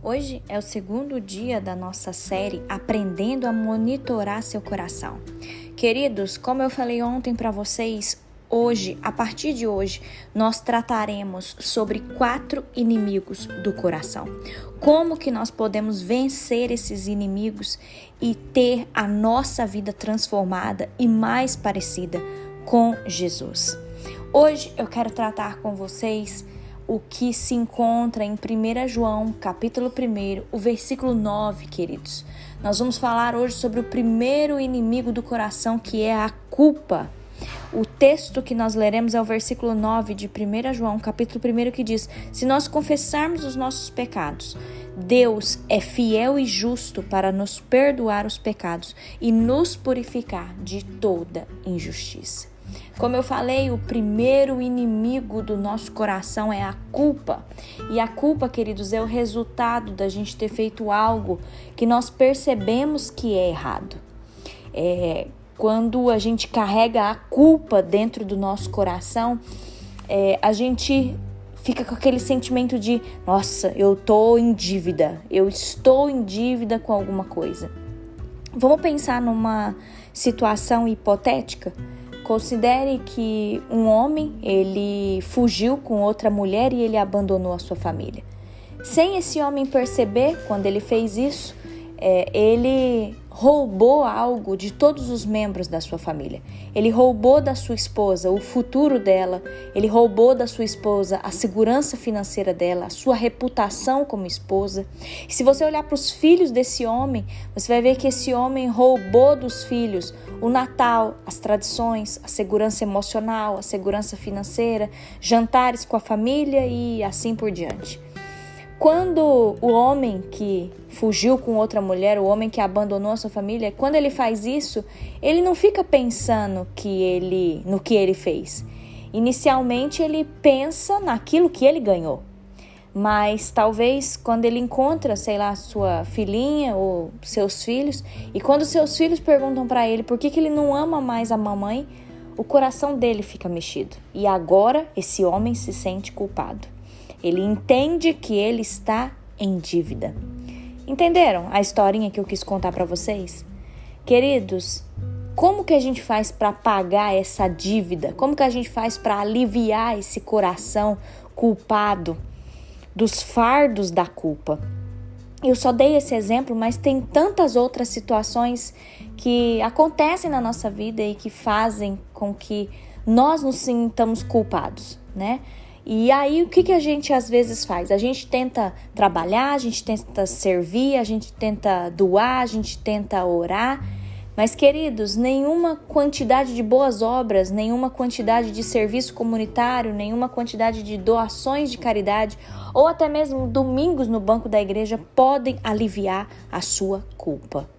Hoje é o segundo dia da nossa série Aprendendo a Monitorar Seu Coração. Queridos, como eu falei ontem para vocês, hoje, a partir de hoje, nós trataremos sobre 4 inimigos do coração. Como que nós podemos vencer esses inimigos e ter a nossa vida transformada e mais parecida com Jesus. Hoje eu quero tratar com vocês o que se encontra em 1 João, capítulo 1, o versículo 9, queridos. Nós vamos falar hoje sobre o primeiro inimigo do coração, que é a culpa. O texto que nós leremos é o versículo 9 de 1 João, capítulo 1, que diz: se nós confessarmos os nossos pecados, Deus é fiel e justo para nos perdoar os pecados e nos purificar de toda injustiça. Como eu falei, o primeiro inimigo do nosso coração é a culpa. E a culpa, queridos, é o resultado da gente ter feito algo que nós percebemos que é errado. Quando a gente carrega a culpa dentro do nosso coração, a gente fica com aquele sentimento de: nossa, eu estou em dívida com alguma coisa. Vamos pensar numa situação hipotética? Considere que um homem, ele fugiu com outra mulher e ele abandonou a sua família. Sem esse homem perceber, quando ele fez isso, ele roubou algo de todos os membros da sua família. Ele roubou da sua esposa o futuro dela, ele roubou da sua esposa a segurança financeira dela, a sua reputação como esposa. E se você olhar para os filhos desse homem, você vai ver que esse homem roubou dos filhos o Natal, as tradições, a segurança emocional, a segurança financeira, jantares com a família e assim por diante. Quando o homem que fugiu com outra mulher, o homem que abandonou a sua família, quando ele faz isso, ele não fica pensando no que ele fez. Inicialmente ele pensa naquilo que ele ganhou. Mas talvez quando ele encontra, sua filhinha ou seus filhos, e quando seus filhos perguntam para ele por que ele não ama mais a mamãe, o coração dele fica mexido. E agora esse homem se sente culpado. Ele entende que ele está em dívida. Entenderam a historinha que eu quis contar para vocês? Queridos, como que a gente faz para pagar essa dívida? Como que a gente faz para aliviar esse coração culpado dos fardos da culpa? Eu só dei esse exemplo, mas tem tantas outras situações que acontecem na nossa vida e que fazem com que nós nos sintamos culpados, né? E aí, o que a gente às vezes faz? A gente tenta trabalhar, a gente tenta servir, a gente tenta doar, a gente tenta orar. Mas, queridos, nenhuma quantidade de boas obras, nenhuma quantidade de serviço comunitário, nenhuma quantidade de doações de caridade ou até mesmo domingos no banco da igreja podem aliviar a sua culpa.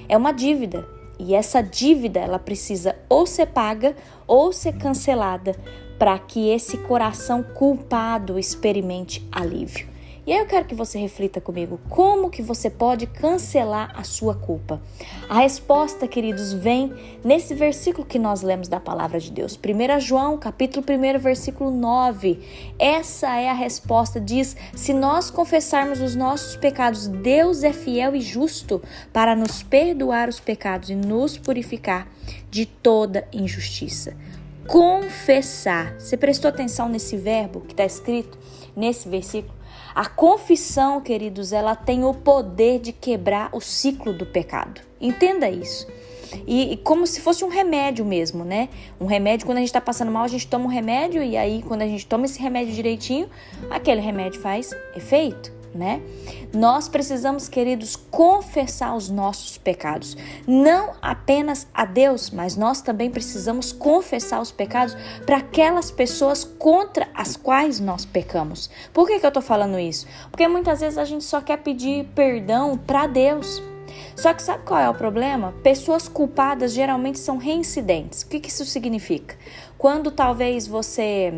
É uma dívida. E essa dívida, ela precisa ou ser paga ou ser cancelada para que esse coração culpado experimente alívio. E aí eu quero que você reflita comigo, como que você pode cancelar a sua culpa? A resposta, queridos, vem nesse versículo que nós lemos da palavra de Deus. 1 João, capítulo 1, versículo 9. Essa é a resposta, diz: se nós confessarmos os nossos pecados, Deus é fiel e justo para nos perdoar os pecados e nos purificar de toda injustiça. Confessar. Você prestou atenção nesse verbo que está escrito nesse versículo? A confissão, queridos, ela tem o poder de quebrar o ciclo do pecado. Entenda isso. E como se fosse um remédio mesmo, né? Um remédio, quando a gente está passando mal, a gente toma um remédio e aí quando a gente toma esse remédio direitinho, aquele remédio faz efeito, né? Nós precisamos, queridos, confessar os nossos pecados, não apenas a Deus, mas nós também precisamos confessar os pecados para aquelas pessoas contra as quais nós pecamos. Por que eu tô falando isso? Porque muitas vezes a gente só quer pedir perdão para Deus. Só que sabe qual é o problema? Pessoas culpadas geralmente são reincidentes. O que isso significa? Quando talvez você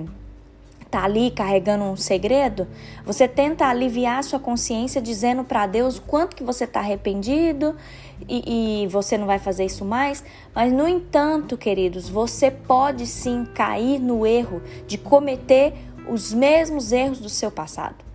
tá ali carregando um segredo, você tenta aliviar sua consciência dizendo para Deus o quanto que você tá arrependido e você não vai fazer isso mais. Mas, no entanto, queridos, você pode sim cair no erro de cometer os mesmos erros do seu passado.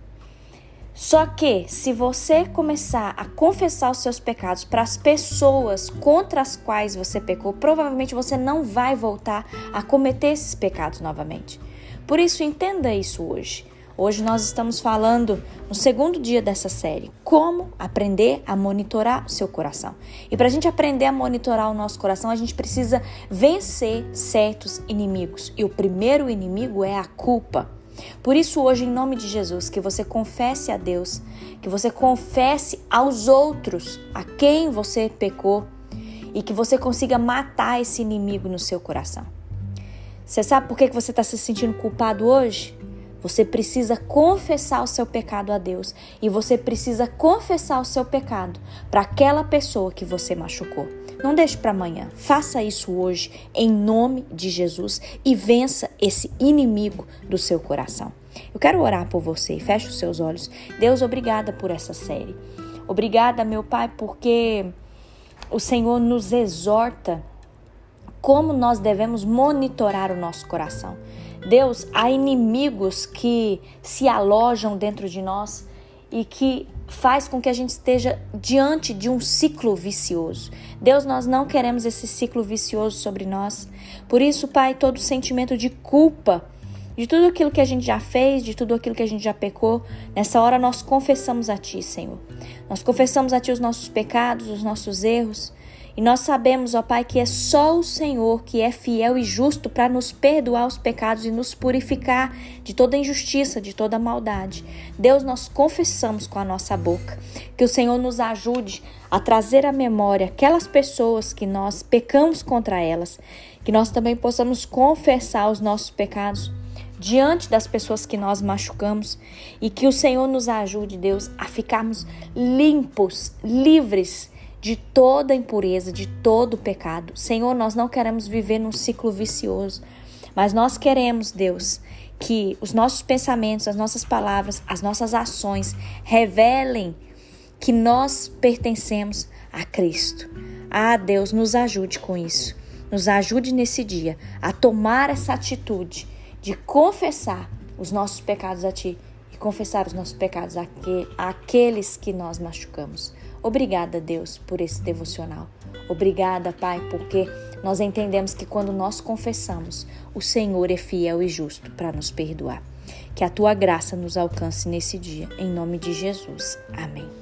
Só que se você começar a confessar os seus pecados para as pessoas contra as quais você pecou, provavelmente você não vai voltar a cometer esses pecados novamente. Por isso, entenda isso hoje. Hoje nós estamos falando no segundo dia dessa série, como aprender a monitorar o seu coração. E para a gente aprender a monitorar o nosso coração, a gente precisa vencer certos inimigos. E o primeiro inimigo é a culpa. Por isso hoje, em nome de Jesus, que você confesse a Deus, que você confesse aos outros a quem você pecou e que você consiga matar esse inimigo no seu coração. Você sabe por que você está se sentindo culpado hoje? Você precisa confessar o seu pecado a Deus e você precisa confessar o seu pecado para aquela pessoa que você machucou. Não deixe para amanhã, faça isso hoje em nome de Jesus e vença esse inimigo do seu coração. Eu quero orar por você, feche os seus olhos. Deus, obrigada por essa série. Obrigada, meu Pai, porque o Senhor nos exorta como nós devemos monitorar o nosso coração. Deus, há inimigos que se alojam dentro de nós e que faz com que a gente esteja diante de um ciclo vicioso. Deus, nós não queremos esse ciclo vicioso sobre nós. Por isso, Pai, todo sentimento de culpa, de tudo aquilo que a gente já fez, de tudo aquilo que a gente já pecou, nessa hora nós confessamos a Ti, Senhor. Nós confessamos a Ti os nossos pecados, os nossos erros. E nós sabemos, ó Pai, que é só o Senhor que é fiel e justo para nos perdoar os pecados e nos purificar de toda injustiça, de toda maldade. Deus, nós confessamos com a nossa boca. Que o Senhor nos ajude a trazer à memória aquelas pessoas que nós pecamos contra elas. Que nós também possamos confessar os nossos pecados diante das pessoas que nós machucamos. E que o Senhor nos ajude, Deus, a ficarmos limpos, livres de toda impureza, de todo pecado. Senhor, nós não queremos viver num ciclo vicioso, mas nós queremos, Deus, que os nossos pensamentos, as nossas palavras, as nossas ações revelem que nós pertencemos a Cristo. Ah, Deus, nos ajude com isso. Nos ajude nesse dia a tomar essa atitude de confessar os nossos pecados a Ti e confessar os nossos pecados àqueles que nós machucamos. Obrigada, Deus, por esse devocional. Obrigada, Pai, porque nós entendemos que quando nós confessamos, o Senhor é fiel e justo para nos perdoar. Que a Tua graça nos alcance nesse dia, em nome de Jesus. Amém.